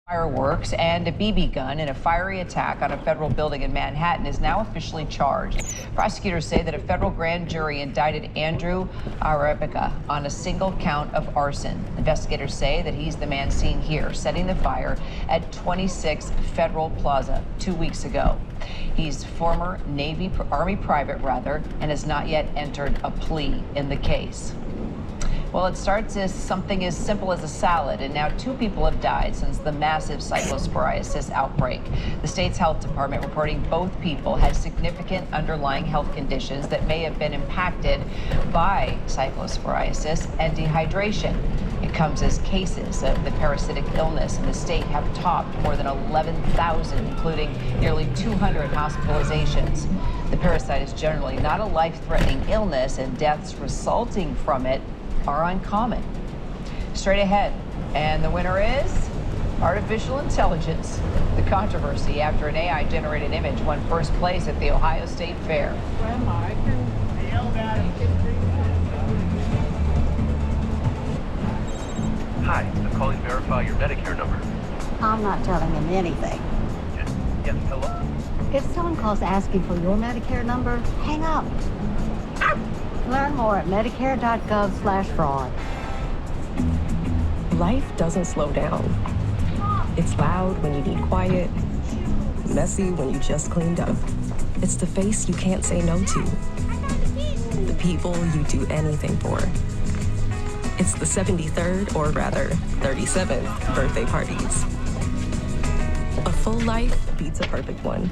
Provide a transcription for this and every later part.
Fireworks and a BB gun in a fiery attack on a federal building in Manhattan is now officially charged. Prosecutors say that a federal grand jury indicted Andrew Arabica on a single count of arson. Investigators say that he's the man seen here setting the fire at 26 Federal Plaza 2 weeks ago. He's former Army private, and has not yet entered a plea in the case. Well, it starts as something as simple as a salad, and now 2 people have died since the massive cyclosporiasis outbreak. The state's health department reporting both people had significant underlying health conditions that may have been impacted by cyclosporiasis and dehydration. It comes as cases of the parasitic illness in the state have topped more than 11,000, including nearly 200 hospitalizations. The parasite is generally not a life-threatening illness, and deaths resulting from it are uncommon. Straight ahead, and the winner is artificial intelligence. The controversy after an AI-generated image won first place at the Ohio State Fair. Hi, I'm calling to verify your Medicare number. I'm not telling him anything. Yes, hello? If someone calls asking for your Medicare number, hang up. Learn more at medicare.gov/fraud. Life doesn't slow down. It's loud when you need quiet, messy when you just cleaned up. It's the face you can't say no to, the people you do anything for. It's the 73rd, or rather 37th, birthday parties. A full life beats a perfect one,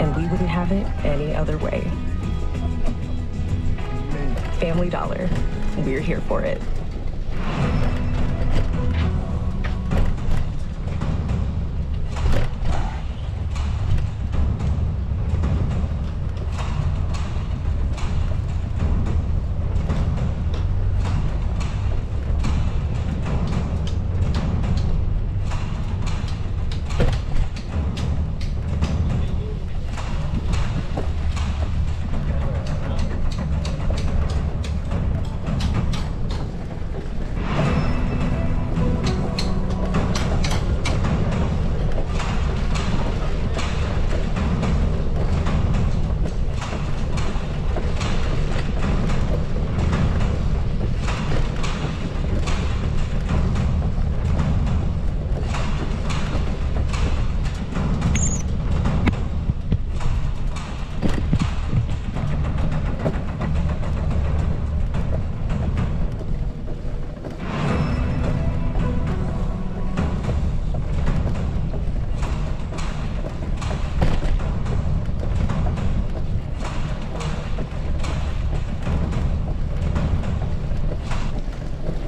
and we wouldn't have it any other way. Family Dollar, we're here for it.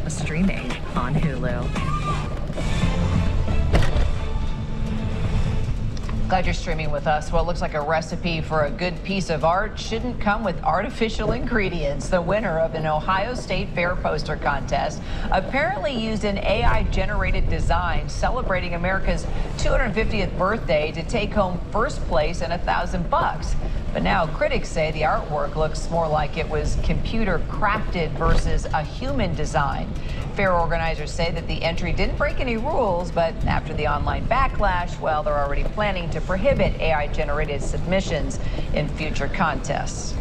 Streaming on Hulu. Glad you're streaming with us. Well, it looks like a recipe for a good piece of art shouldn't come with artificial ingredients. The winner of an Ohio State Fair poster contest apparently used an AI-generated design celebrating America's 250th birthday to take home first place and $1,000. But now critics say the artwork looks more like it was computer crafted versus a human design. Fair organizers say that the entry didn't break any rules, but after the online backlash, well, they're already planning to prohibit AI-generated submissions in future contests.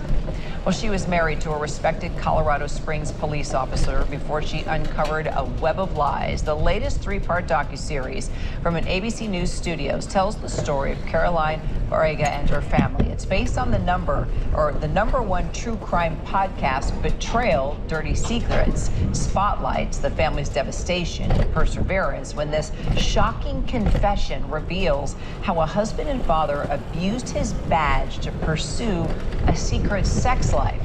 Well, she was married to a respected Colorado Springs police officer before she uncovered a web of lies. The latest 3-part docuseries from an ABC News Studios tells the story of Caroline Barrega and her family. It's based on the number one true crime podcast, Betrayal: Dirty Secrets, spotlights the family's devastation and perseverance when this shocking confession reveals how a husband and father abused his badge to pursue a secret sex life.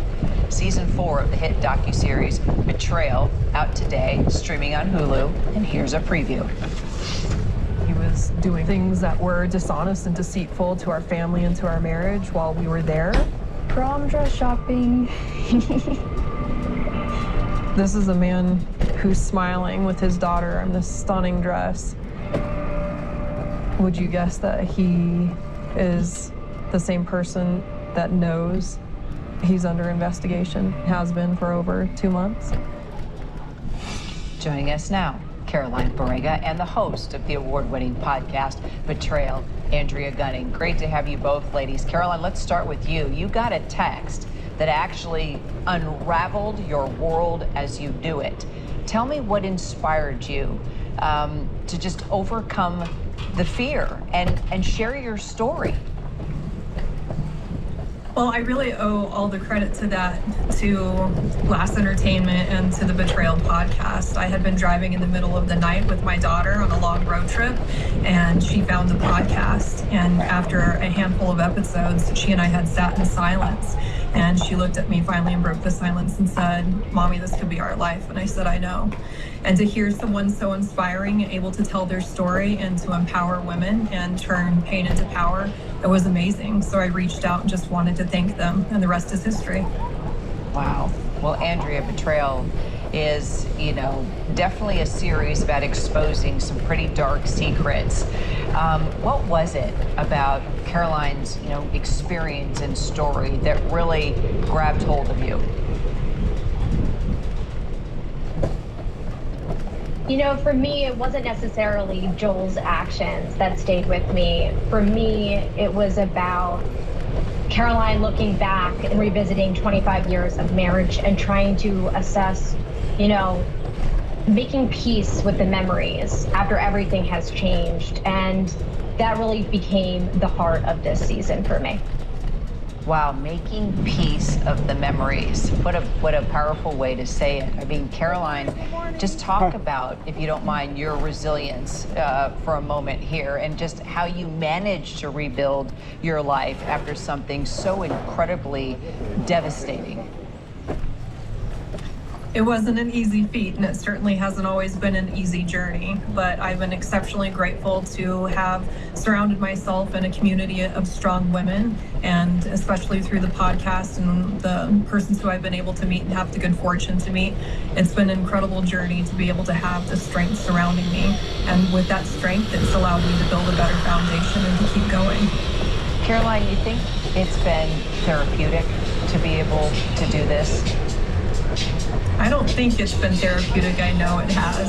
Season 4 of the hit docuseries Betrayal, out today, streaming on Hulu, and here's a preview. He was doing things that were dishonest and deceitful to our family and to our marriage while we were there. Prom dress shopping. This is a man who's smiling with his daughter in this stunning dress. Would you guess that he is the same person that knows he's under investigation, has been for over 2 months? Joining us now, Caroline Barrega, and the host of the award-winning podcast, Betrayal, Andrea Gunning. Great to have you both, ladies. Caroline, let's start with you. You got a text that actually unraveled your world as you knew it. Tell me what inspired you to just overcome the fear and share your story. Well, I really owe all the credit to that to Glass Entertainment and to the Betrayal podcast. I had been driving in the middle of the night with my daughter on a long road trip, and she found the podcast. And after a handful of episodes, she and I had sat in silence. And she looked at me finally and broke the silence and said, "Mommy, this could be our life." And I said, "I know." And to hear someone so inspiring, able to tell their story and to empower women and turn pain into power, it was amazing. So I reached out and just wanted to thank them, and the rest is history. Wow. Well, Andrea, Betrayal is, definitely a series about exposing some pretty dark secrets. What was it about Caroline's, experience and story that really grabbed hold of you? For me, it wasn't necessarily Joel's actions that stayed with me. For me, it was about Caroline looking back and revisiting 25 years of marriage and trying to assess, making peace with the memories after everything has changed. And that really became the heart of this season for me. Wow, making peace of the memories. What a powerful way to say it. I mean, Caroline, just talk about, if you don't mind, your resilience for a moment here, and just how you managed to rebuild your life after something so incredibly devastating. It wasn't an easy feat, and it certainly hasn't always been an easy journey, but I've been exceptionally grateful to have surrounded myself in a community of strong women, and especially through the podcast and the persons who I've been able to meet and have the good fortune to meet. It's been an incredible journey to be able to have the strength surrounding me, and with that strength, it's allowed me to build a better foundation and to keep going. Caroline, you think it's been therapeutic to be able to do this? I don't think it's been therapeutic. I know it has.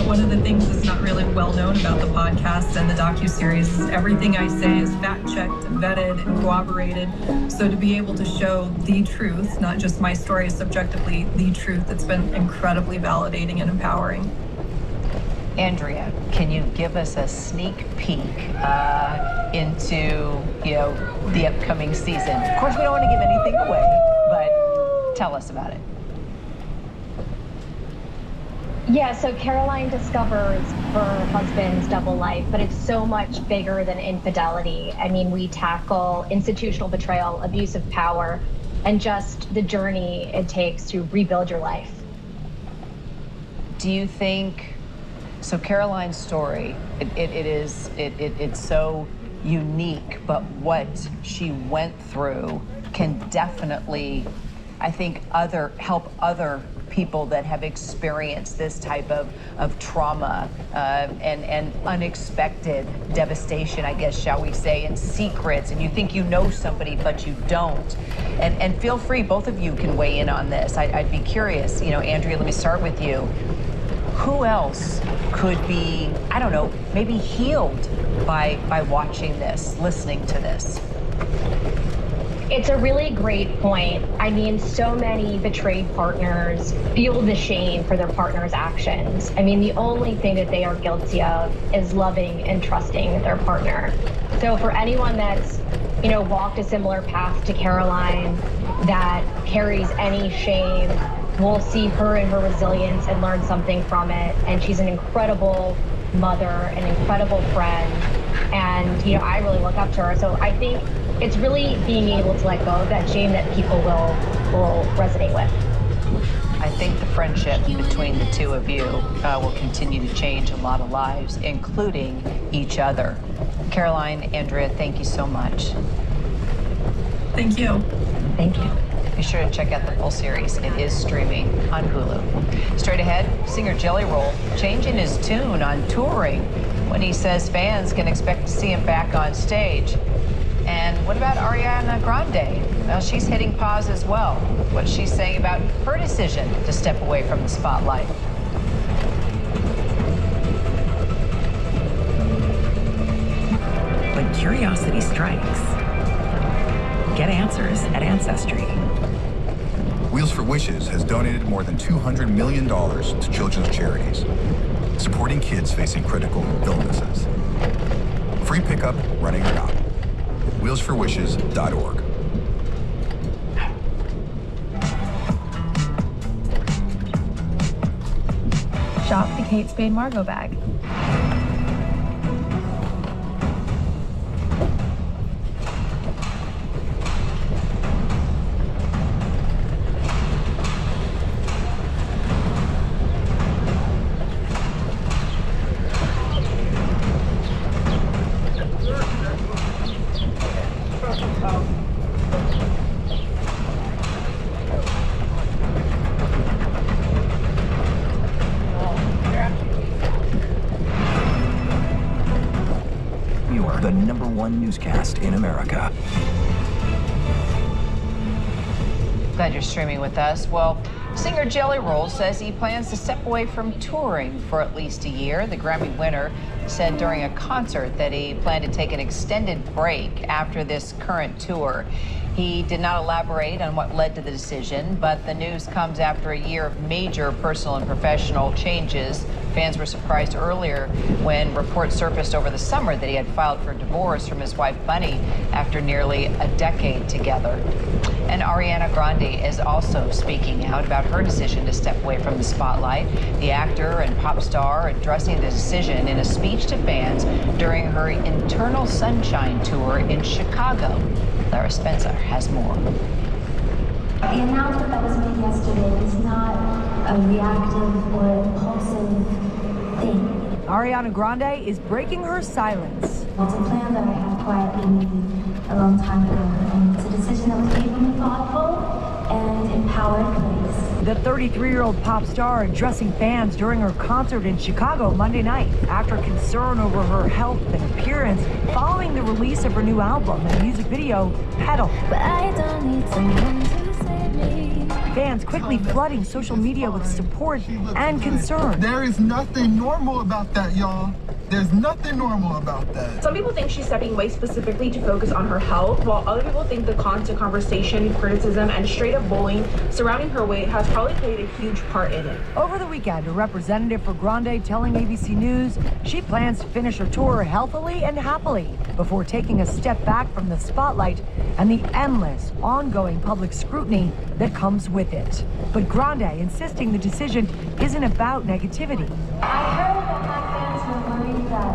One of the things that's not really well known about the podcast and the docuseries is everything I say is fact-checked and vetted and corroborated. So to be able to show the truth, not just my story subjectively, the truth, it's been incredibly validating and empowering. Andrea, can you give us a sneak peek into, the upcoming season? Of course, we don't want to give anything away, but tell us about it. Yeah, so Caroline discovers her husband's double life, but it's so much bigger than infidelity. I mean, we tackle institutional betrayal, abuse of power, and just the journey it takes to rebuild your life. Do you think, so Caroline's story, it's so unique, but what she went through can definitely, I think, help other people that have experienced this type of trauma and unexpected devastation, I guess, shall we say, and secrets, and you think you know somebody, but you don't. And feel free, both of you can weigh in on this. I'd be curious, Andrea, let me start with you. Who else could be, I don't know, maybe healed by watching this, listening to this? It's a really great point. I mean, so many betrayed partners feel the shame for their partner's actions. I mean, the only thing that they are guilty of is loving and trusting their partner. So for anyone that's, walked a similar path to Caroline, that carries any shame, we'll see her and her resilience and learn something from it. And she's an incredible mother, an incredible friend. And, I really look up to her. So I think it's really being able to let go of that shame that people will resonate with. I think the friendship between the two of you will continue to change a lot of lives, including each other. Caroline, Andrea, thank you so much. Thank you. Thank you. Be sure to check out the full series. It is streaming on Hulu. Straight ahead, singer Jelly Roll changing his tune on touring when he says fans can expect to see him back on stage. And what about Ariana Grande? Well, she's hitting pause as well. What's she saying about her decision to step away from the spotlight? curiosity strikes. Get answers at Ancestry. Wheels for Wishes has donated more than $200 million to children's charities, supporting kids facing critical illnesses. Free pickup, running or not. Wheelsforwishes.org. Shop the Kate Spade Margot bag. The #1 newscast in America. Glad you're streaming with us. Well, singer Jelly Roll says he plans to step away from touring for at least a year. The Grammy winner said during a concert that he planned to take an extended break after this current tour. He did not elaborate on what led to the decision, but the news comes after a year of major personal and professional changes. Fans were surprised earlier when reports surfaced over the summer that he had filed for divorce from his wife Bunny after nearly a decade together. And Ariana Grande is also speaking out about her decision to step away from the spotlight. The actor and pop star addressing the decision in a speech to fans during her Eternal Sunshine tour in Chicago. Lara Spencer has more. The announcement that was made yesterday was not a reactive or impulsive thing. Ariana Grande is breaking her silence. It's a plan that I had quietly made a long time ago, and it's a decision that was made from a thoughtful and empowered place. The 33-year-old pop star addressing fans during her concert in Chicago Monday night after concern over her health and appearance following the release of her new album and music video, Pedal. But I don't need someone to save me. Fans quickly flooding social media with support and concern. There is nothing normal about that, y'all. There's nothing normal about that. Some people think she's stepping away specifically to focus on her health, while other people think the constant conversation, criticism, and straight-up bullying surrounding her weight has probably played a huge part in it. Over the weekend, a representative for Grande telling ABC News she plans to finish her tour healthily and happily before taking a step back from the spotlight and the endless, ongoing public scrutiny that comes with it. But Grande insisting the decision isn't about negativity. I heard that my fans were worried that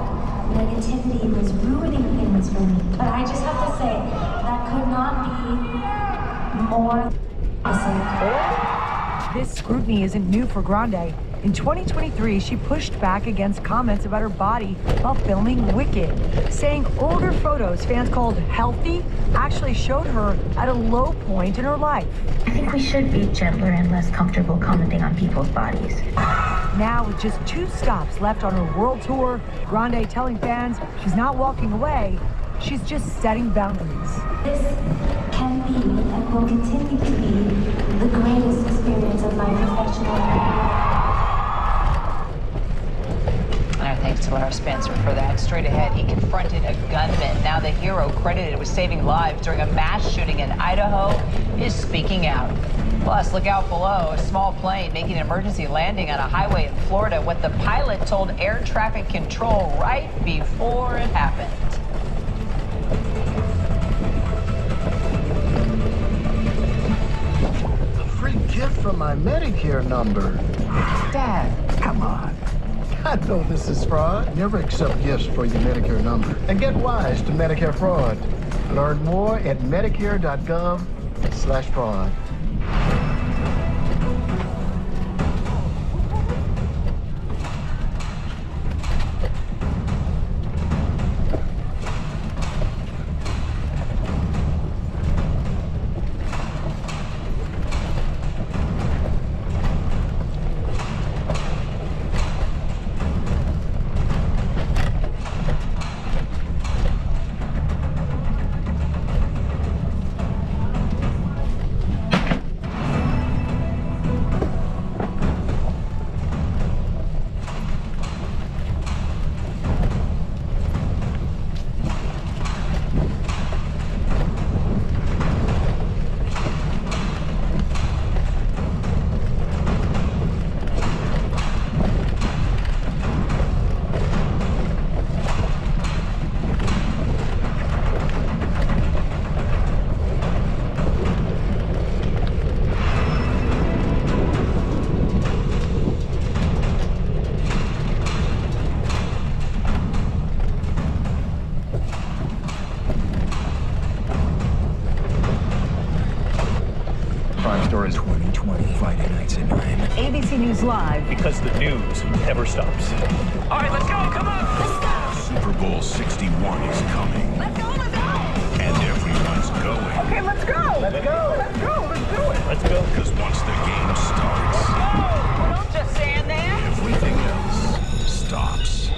negativity was ruining things for me. But I just have to say, that could not be more awesome. This scrutiny isn't new for Grande. In 2023, she pushed back against comments about her body while filming Wicked, saying older photos fans called healthy actually showed her at a low point in her life. I think we should be gentler and less comfortable commenting on people's bodies. Now, with just 2 stops left on her world tour, Grande telling fans she's not walking away, she's just setting boundaries. This can be and will continue to be the greatest experience of my professional career. Our thanks to Lara Spencer for that. Straight ahead, he confronted a gunman. Now the hero credited with saving lives during a mass shooting in Idaho is speaking out. Plus, look out below, a small plane making an emergency landing on a highway in Florida. What the pilot told air traffic control right before it happened. A free gift from my Medicare number. Dad. Come on. I know this is fraud. Never accept gifts for your Medicare number. And get wise to Medicare fraud. Learn more at medicare.gov/fraud. 20, Friday nights at 9. ABC News Live. Because the news never stops. All right, let's go. Come on. Let's go. Super Bowl 61 is coming. Let's go, let's go! And everyone's going. Okay, let's go! Let's go. Let's go, let's do it! Let's go. Because once the game starts, Don't just stand there! everything else stops.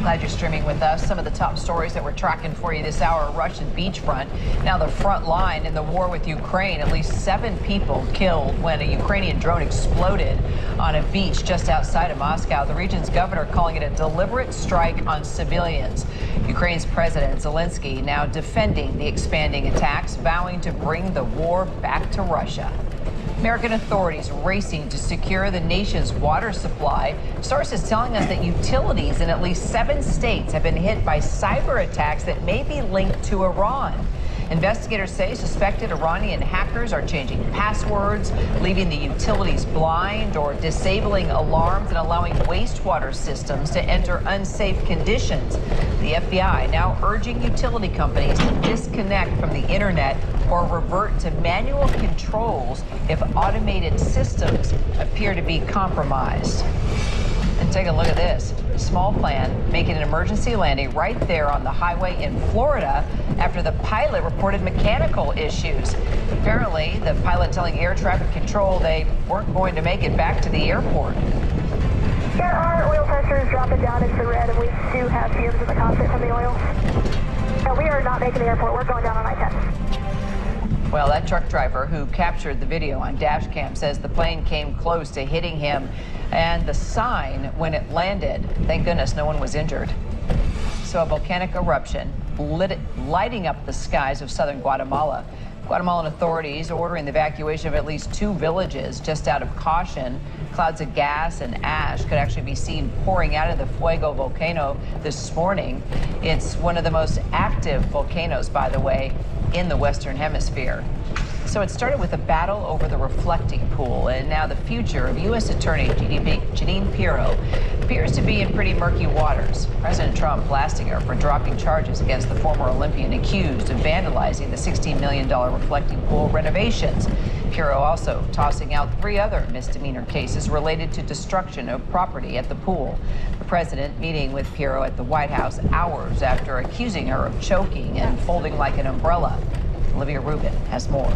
Glad you're streaming with us. Some of the top stories that we're tracking for you this hour: Russian beachfront. Now the front line in the war with Ukraine. At least 7 people killed when a Ukrainian drone exploded on a beach just outside of Moscow. The region's governor calling it a deliberate strike on civilians. Ukraine's President Zelensky now defending the expanding attacks, vowing to bring the war back to Russia. American authorities racing to secure the nation's water supply. Sources telling us that utilities in at least 7 states have been hit by cyber attacks that may be linked to Iran. Investigators say suspected Iranian hackers are changing passwords, leaving the utilities blind, or disabling alarms and allowing wastewater systems to enter unsafe conditions. The FBI now urging utility companies to disconnect from the internet or revert to manual controls if automated systems appear to be compromised. And take a look at this. Small plane making an emergency landing right there on the highway in Florida after the pilot reported mechanical issues. Apparently, the pilot telling air traffic control they weren't going to make it back to the airport. Yeah, our oil pressure is dropping down into the red, and we do have fumes in the cockpit from the oil. No, we are not making the airport. We're going down on I-10. Well, that truck driver who captured the video on dash cam says the plane came close to hitting him, and the sign when it landed, thank goodness no one was injured. So a volcanic eruption lighting up the skies of southern Guatemala. Guatemalan authorities ordering the evacuation of at least 2 villages just out of caution. Clouds of gas and ash could actually be seen pouring out of the Fuego volcano this morning. It's one of the most active volcanoes, by the way, in the Western Hemisphere. So it started with a battle over the reflecting pool, and now the future of U.S. Attorney Jeanine Pirro appears to be in pretty murky waters. President Trump blasting her for dropping charges against the former Olympian accused of vandalizing the $16 million reflecting pool renovations. Pirro also tossing out 3 other misdemeanor cases related to destruction of property at the pool. The president meeting with Pirro at the White House hours after accusing her of choking and folding like an umbrella. Olivia Rubin has more.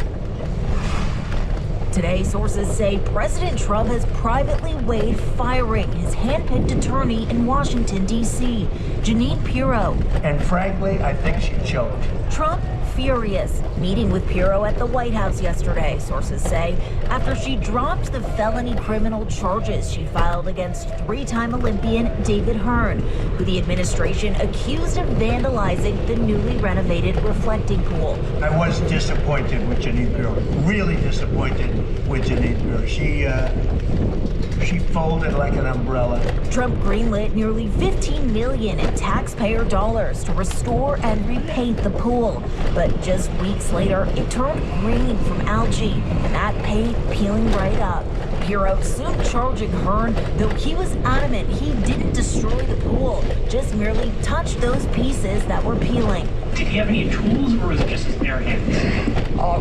Today, sources say President Trump has privately weighed firing his handpicked attorney in Washington, D.C., Jeanine Pirro. And frankly, I think she choked. Trump furious, meeting with Pirro at the White House yesterday, sources say, after she dropped the felony criminal charges she filed against 3-time Olympian David Hearn, who the administration accused of vandalizing the newly renovated reflecting pool. I was disappointed with Jeanine Pirro, really disappointed with Jeanine Pirro. She folded like an umbrella. Trump greenlit nearly $15 million in taxpayer dollars to restore and repaint the pool. But just weeks later, it turned green from algae, and that paint peeling right up. Pirro soon charging Hearn, though he was adamant he didn't destroy the pool, just merely touched those pieces that were peeling. Did he have any tools, or was it just his bare hands?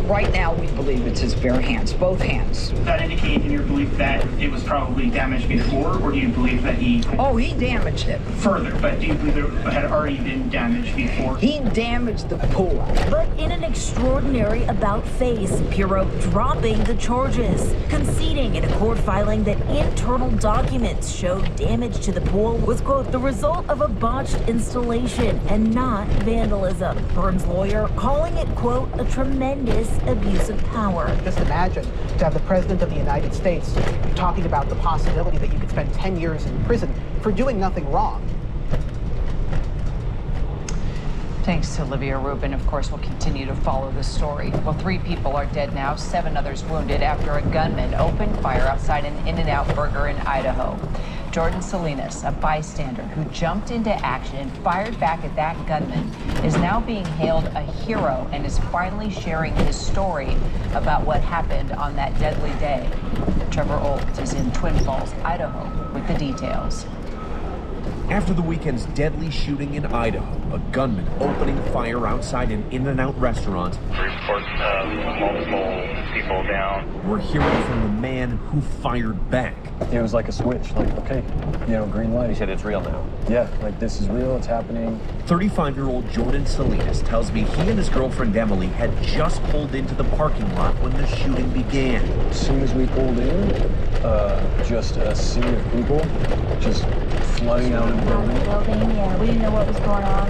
Right now, we believe it's his bare hands, both hands. Does that indicate in your belief that it was probably damaged before, or do you believe that he... Oh, he damaged it. Further, but do you believe it had already been damaged before? He damaged the pool. But in an extraordinary about-face, Pirro dropping the charges, conceding in a court filing that internal documents showed damage to the pool was, quote, the result of a botched installation and not vandalism. Hearn's lawyer calling it, quote, a tremendous abuse of power. Just imagine to have the President of the United States talking about the possibility that you could spend 10 years in prison for doing nothing wrong. Thanks to Olivia Rubin. Of course, we'll continue to follow this story. Well, 3 people are dead now, 7 others wounded after a gunman opened fire outside an In-N-Out Burger in Idaho. Jordan Salinas, a bystander who jumped into action and fired back at that gunman, is now being hailed a hero and is finally sharing his story about what happened on that deadly day. Trevor Olt is in Twin Falls, Idaho, with the details. After the weekend's deadly shooting in Idaho, a gunman opening fire outside an In-N-Out restaurant. Report multiple people down. We're hearing from the man who fired back. It was like a switch, like, okay, green light. You said it's real now. Yeah, like this is real, it's happening. 35-year-old Jordan Salinas tells me he and his girlfriend Emily had just pulled into the parking lot when the shooting began. As soon as we pulled in, just a sea of people just flooding out of the building. Yeah, we didn't know what was going on.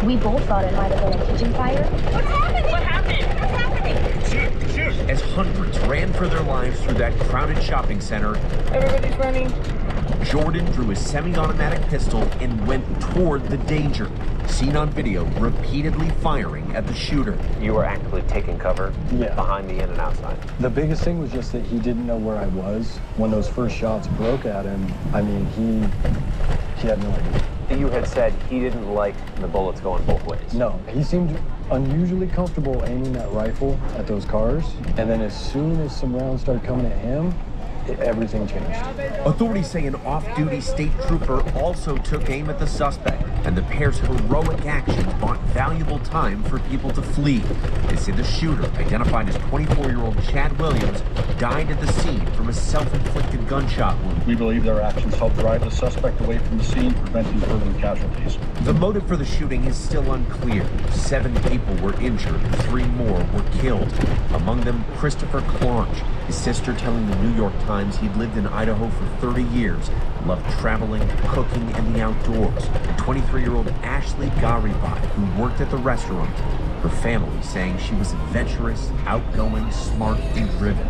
We both thought it might have been a kitchen fire. What's happening? What happened? What's happening? Shoot! As hundreds ran for their lives through that crowded shopping center, Everybody's running. Jordan drew his semi-automatic pistol and went toward the danger. Seen on video, repeatedly firing at the shooter. You were actively taking cover behind the In-N-Out sign. The biggest thing was just that he didn't know where I was. When those first shots broke at him, I mean, he had no idea. You had said he didn't like the bullets going both ways. No, he seemed unusually comfortable aiming that rifle at those cars. And then as soon as some rounds started coming at him, everything changed. Authorities say an off-duty state trooper also took aim at the suspect, and the pair's heroic actions bought valuable time for people to flee. They say the shooter, identified as 24-year-old Chad Williams, died at the scene from a self-inflicted gunshot wound. We believe their actions helped drive the suspect away from the scene, preventing further casualties. The motive for the shooting is still unclear. 7 people were injured, 3 more were killed. Among them, Christopher Claunch, his sister telling the New York Times he'd lived in Idaho for 30 years, loved traveling, cooking, and the outdoors. And 23-year-old Ashley Garibai, who worked at the restaurant. Her family saying she was adventurous, outgoing, smart, and driven.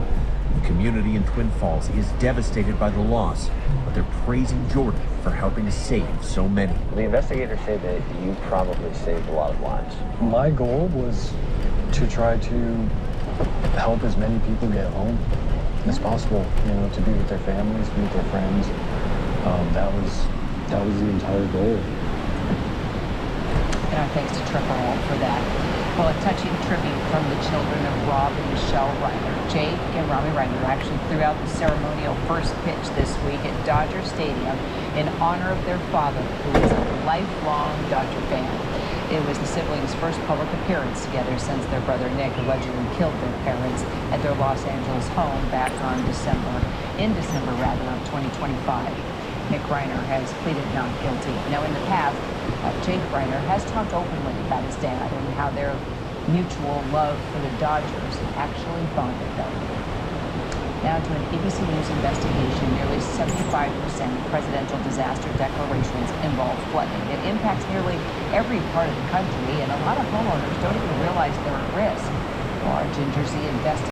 The community in Twin Falls is devastated by the loss, but they're praising Jordan for helping save so many. The investigators say that you probably saved a lot of lives. My goal was to try to help as many people get home as possible, to be with their families, be with their friends. That was the entire goal. And our thanks to Triple Alt for that. Well, a touching tribute from the children of Rob and Michelle Reiner. Jake and Robbie Reiner actually threw out the ceremonial first pitch this week at Dodger Stadium in honor of their father, who is a lifelong Dodger fan. It was the siblings' first public appearance together since their brother Nick allegedly killed their parents at their Los Angeles home back in December of 2025. Nick Reiner has pleaded not guilty. Now, in the past, Jake Reiner has talked openly about his dad and how their mutual love for the Dodgers actually bonded them. Now to an ABC News investigation, nearly 75% of presidential disaster declarations involve flooding. It impacts nearly every part of the country, and a lot of homeowners don't even realize they're at risk. Well, our Ginger Z investigator